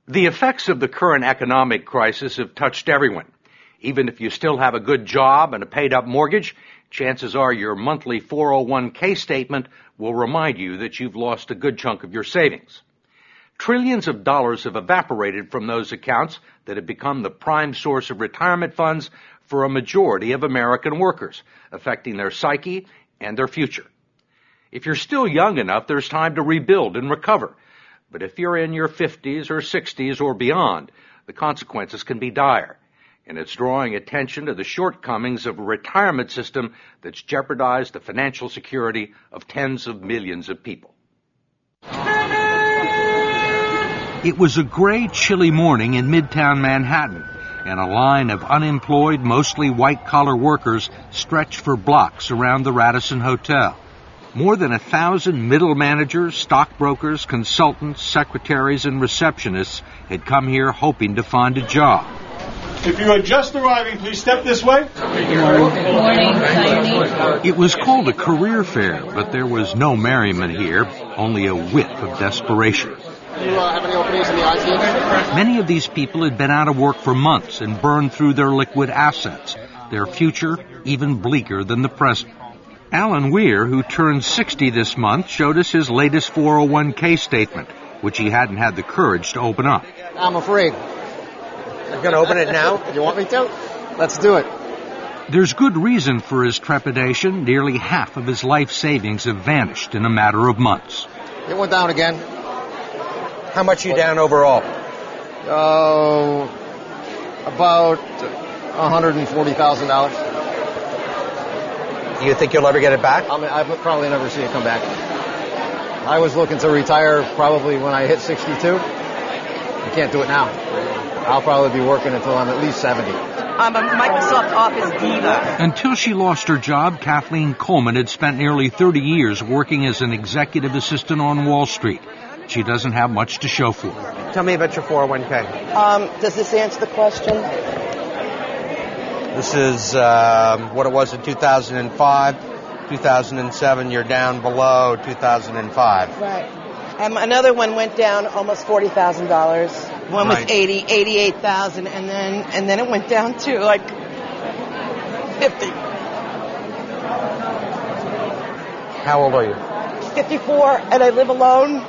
The effects of the current economic crisis have touched everyone. Even if you still have a good job and a paid-up mortgage, chances are your monthly 401k statement will remind you that you've lost a good chunk of your savings. Trillions of dollars have evaporated from those accounts that have become the prime source of retirement funds for a majority of American workers, affecting their psyche and their future. If you're still young enough, there's time to rebuild and recover. But if you're in your 50s or 60s or beyond, the consequences can be dire. And it's drawing attention to the shortcomings of a retirement system that's jeopardized the financial security of tens of millions of people. It was a gray, chilly morning in Midtown Manhattan, and a line of unemployed, mostly white-collar workers stretched for blocks around the Radisson Hotel. More than 1,000 middle managers, stockbrokers, consultants, secretaries, and receptionists had come here hoping to find a job. If you are just arriving, please step this way. Good morning. It was called a career fair, but there was no merriment here, only a whiff of desperation. Do you have any openings in the IT industry? Many of these people had been out of work for months and burned through their liquid assets, their future even bleaker than the present. Alan Weir, who turned 60 this month, showed us his latest 401k statement, which he hadn't had the courage to open up. I'm afraid. You're going to open it now? You want me to? Let's do it. There's good reason for his trepidation. Nearly half of his life savings have vanished in a matter of months. It went down again. How much are you down overall? About $140,000. Do you think you'll ever get it back? I'll probably never see it come back. I was looking to retire probably when I hit 62. You can't do it now. I'll probably be working until I'm at least 70. I'm a Microsoft Office diva. Until she lost her job, Kathleen Coleman had spent nearly 30 years working as an executive assistant on Wall Street. She doesn't have much to show for it. Tell me about your 401k. Does this answer the question? This is what it was in 2005. 2007, you're down below 2005. Right. Another one went down almost $40,000. One was Right. 88,000, and then it went down to like 50. How old are you? 54, and I live alone.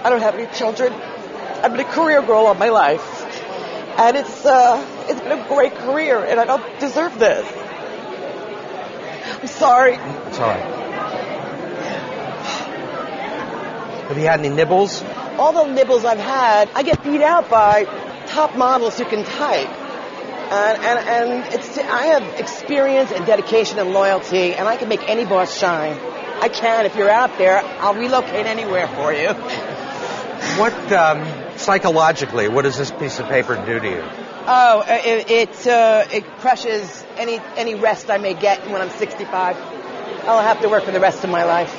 I don't have any children. I've been a career girl all my life, and it's been a great career, and I don't deserve this. I'm sorry. It's all right. Have you had any nibbles? All the nibbles I've had, I get beat out by top models who can type. And I have experience and dedication and loyalty, and I can make any boss shine. I can. If you're out there, I'll relocate anywhere for you. What, psychologically, what does this piece of paper do to you? Oh, it crushes any rest I may get when I'm 65. I'll have to work for the rest of my life.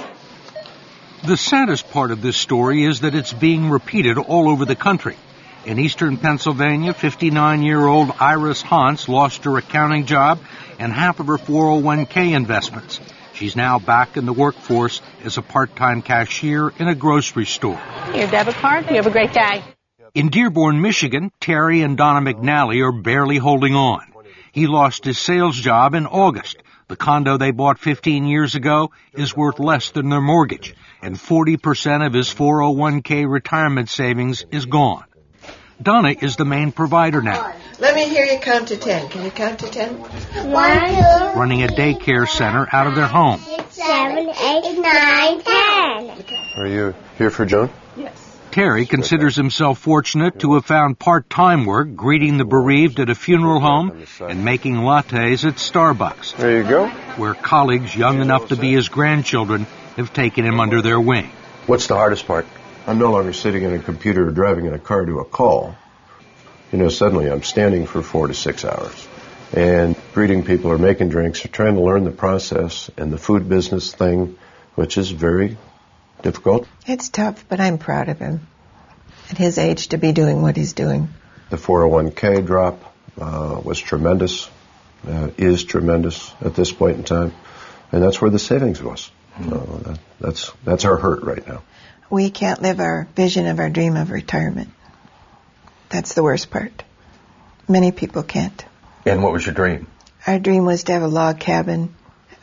The saddest part of this story is that it's being repeated all over the country. In eastern Pennsylvania, 59-year-old Iris Hans lost her accounting job and half of her 401k investments. She's now back in the workforce as a part-time cashier in a grocery store. Your debit card. You have a great day. In Dearborn, Michigan, Terry and Donna McNally are barely holding on. He lost his sales job in August. The condo they bought 15 years ago is worth less than their mortgage, and 40% of his 401k retirement savings is gone. Donna is the main provider now. Let me hear you count to 10. Can you count to 10? 1, 2, Running a daycare center out of their home. 6, 7, 8, 9, 10. Are you here for Joan? Yes. Terry considers himself fortunate to have found part-time work greeting the bereaved at a funeral home and making lattes at Starbucks. There you go. Where colleagues young enough to be his grandchildren have taken him under their wing. What's the hardest part? I'm no longer sitting in a computer or driving in a car to a call. Suddenly I'm standing for 4 to 6 hours and greeting people or making drinks or trying to learn the process and the food business thing, which is very difficult. It's tough, but I'm proud of him. At his age, to be doing what he's doing. The 401k drop was tremendous, is tremendous at this point in time, and that's where the savings was. That's our hurt right now. We can't live our vision of our dream of retirement. That's the worst part. Many people can't. And what was your dream? Our dream was to have a log cabin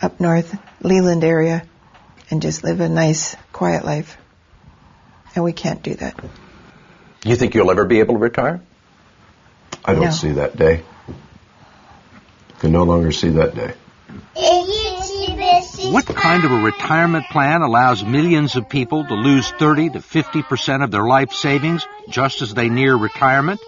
up north, Leland area, and just live a nice, quiet life. And we can't do that. You think you'll ever be able to retire? I don't see that day. Can no longer see that day. What kind of a retirement plan allows millions of people to lose 30 to 50% of their life savings just as they near retirement?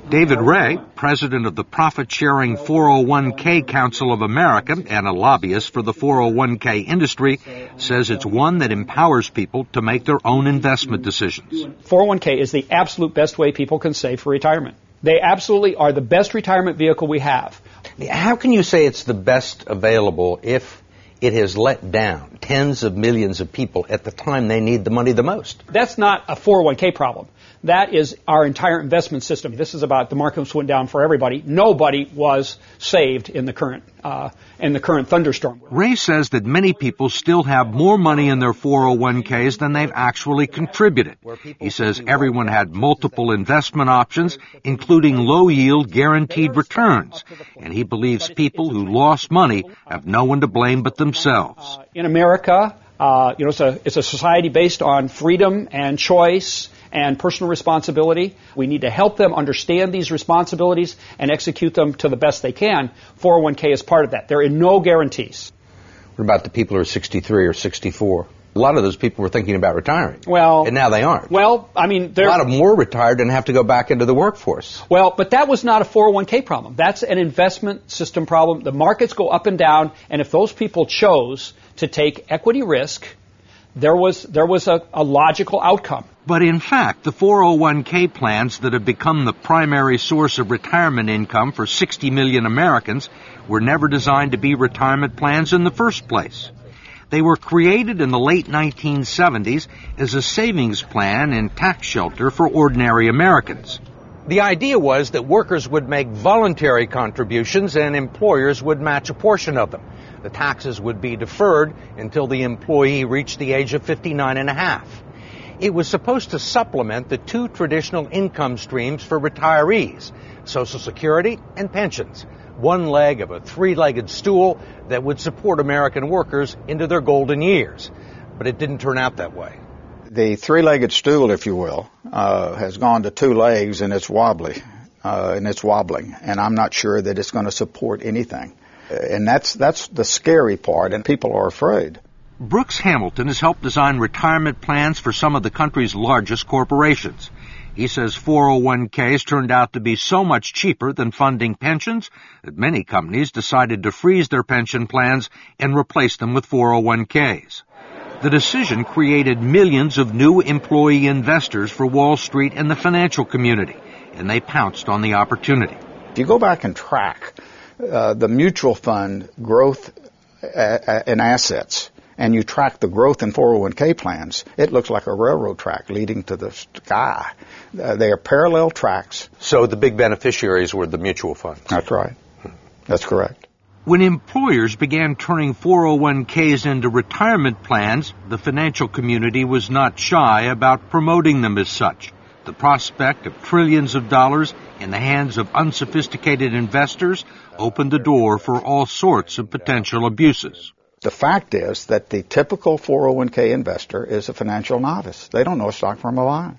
David Ray, president of the profit-sharing 401k Council of America and a lobbyist for the 401k industry, says it's one that empowers people to make their own investment decisions. 401k is the absolute best way people can save for retirement. They absolutely are the best retirement vehicle we have. How can you say it's the best available if it has let down tens of millions of people at the time they need the money the most? That's not a 401k problem. That is our entire investment system. This is about the markets went down for everybody. Nobody was saved in the current thunderstorm. Ray says that many people still have more money in their 401ks than they've actually contributed. He says everyone had multiple investment options, including low-yield guaranteed returns, and he believes people who lost money have no one to blame but themselves. In America, it's a society based on freedom and choice and personal responsibility. We need to help them understand these responsibilities and execute them to the best they can. 401k is part of that. There are no guarantees. What about the people who are 63 or 64? A lot of those people were thinking about retiring. Well, and now they aren't. Well, I mean, a lot of them were retired and have to go back into the workforce. Well, but that was not a 401k problem. That's an investment system problem. The markets go up and down, and if those people chose to take equity risk, there was a logical outcome. But in fact, the 401k plans that have become the primary source of retirement income for 60 million Americans were never designed to be retirement plans in the first place. They were created in the late 1970s as a savings plan and tax shelter for ordinary Americans. The idea was that workers would make voluntary contributions and employers would match a portion of them. The taxes would be deferred until the employee reached the age of 59 and a half. It was supposed to supplement the two traditional income streams for retirees, Social Security and pensions, one leg of a three-legged stool that would support American workers into their golden years. But it didn't turn out that way. The three-legged stool, if you will, has gone to two legs, and it's wobbly, and it's wobbling, and I'm not sure that it's going to support anything. And that's the scary part, and people are afraid. Brooks Hamilton has helped design retirement plans for some of the country's largest corporations. He says 401ks turned out to be so much cheaper than funding pensions that many companies decided to freeze their pension plans and replace them with 401ks. The decision created millions of new employee investors for Wall Street and the financial community, and they pounced on the opportunity. If you go back and track the mutual fund growth in assets, and you track the growth in 401k plans, it looks like a railroad track leading to the sky. They are parallel tracks. So the big beneficiaries were the mutual funds. That's right. That's correct. When employers began turning 401ks into retirement plans, the financial community was not shy about promoting them as such. The prospect of trillions of dollars in the hands of unsophisticated investors opened the door for all sorts of potential abuses. The fact is that the typical 401k investor is a financial novice. They don't know a stock from a line.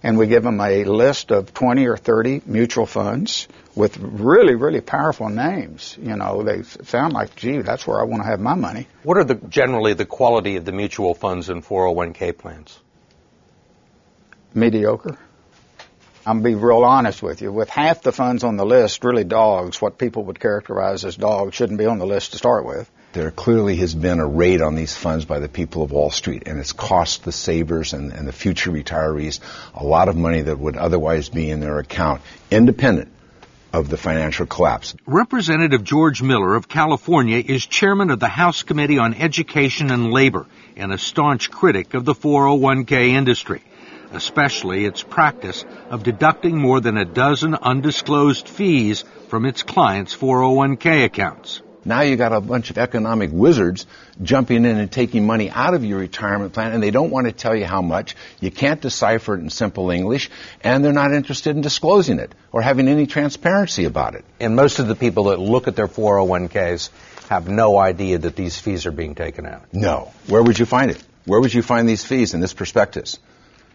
And we give them a list of 20 or 30 mutual funds with really, really powerful names. You know, they sound like, gee, that's where I want to have my money. What are generally the quality of the mutual funds and 401k plans? Mediocre. I'm going to be real honest with you. With half the funds on the list, really dogs, what people would characterize as dogs, shouldn't be on the list to start with. There clearly has been a raid on these funds by the people of Wall Street, and it's cost the savers and the future retirees a lot of money that would otherwise be in their account, independent of the financial collapse. Representative George Miller of California is chairman of the House Committee on Education and Labor and a staunch critic of the 401k industry, especially its practice of deducting more than a dozen undisclosed fees from its clients' 401k accounts. Now you got a bunch of economic wizards jumping in and taking money out of your retirement plan, and they don't want to tell you how much. You can't decipher it in simple English, and they're not interested in disclosing it or having any transparency about it. And most of the people that look at their 401ks have no idea that these fees are being taken out. No. Where would you find it? Where would you find these fees in this prospectus?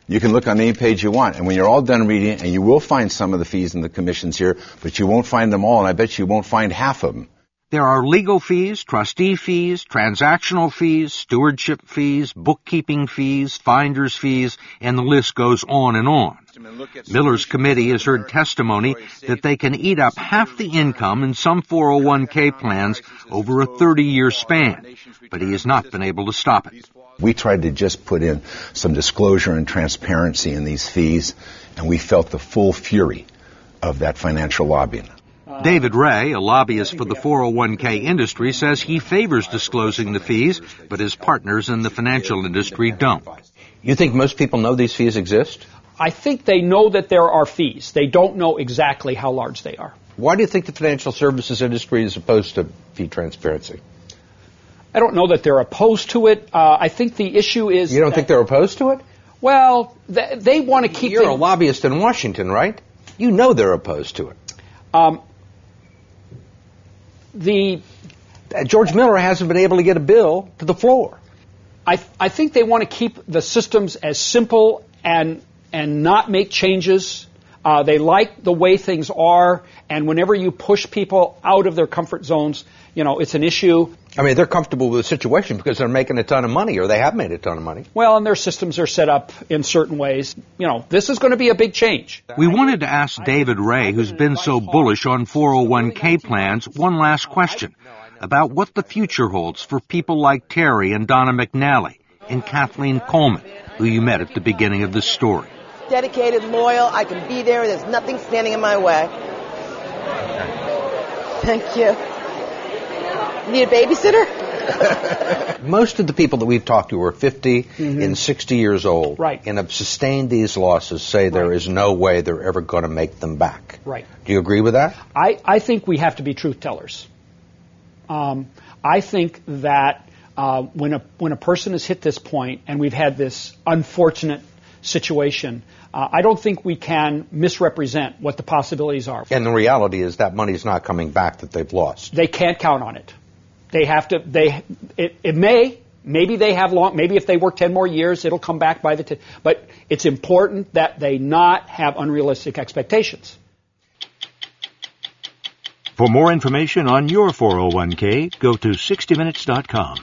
You can look on any page you want, and when you're all done reading it, and you will find some of the fees and the commissions here, but you won't find them all, and I bet you won't find half of them. There are legal fees, trustee fees, transactional fees, stewardship fees, bookkeeping fees, finder's fees, and the list goes on and on. Miller's committee has heard testimony that they can eat up half the income in some 401k plans over a 30-year span, but he has not been able to stop it. We tried to just put in some disclosure and transparency in these fees, and we felt the full fury of that financial lobbying. David Ray, a lobbyist for the 401k industry, says he favors disclosing the fees, but his partners in the financial industry don't. You think most people know these fees exist? I think they know that there are fees. They don't know exactly how large they are. Why do you think the financial services industry is opposed to fee transparency? I don't know that they're opposed to it. I think the issue is... You don't think they're opposed to it? Well, they want to keep... You're a lobbyist in Washington, right? You know they're opposed to it. George Miller hasn't been able to get a bill to the floor. I think they want to keep the systems as simple and not make changes. They like the way things are, and whenever you push people out of their comfort zones, it's an issue. I mean, they're comfortable with the situation because they're making a ton of money, or they have made a ton of money. Well, and their systems are set up in certain ways. This is going to be a big change. We wanted to ask David Ray, who's been so bullish on 401k plans, one last question about what the future holds for people like Terry and Donna McNally and Kathleen Coleman, who you met at the beginning of this story. Dedicated, loyal, I can be there, there's nothing standing in my way. Thank you. Need a babysitter? Most of the people that we've talked to are 50 and 60 years old, right, and have sustained these losses, say there is no way they're ever going to make them back. Right. Do you agree with that? I think we have to be truth tellers. I think that when a person has hit this point, and we've had this unfortunate situation, I don't think we can misrepresent what the possibilities are. And the reality is that money's not coming back that they've lost. They can't count on it. They have to. Maybe they have maybe if they work 10 more years, it'll come back by the 10. But it's important that they not have unrealistic expectations. For more information on your 401k, go to 60minutes.com.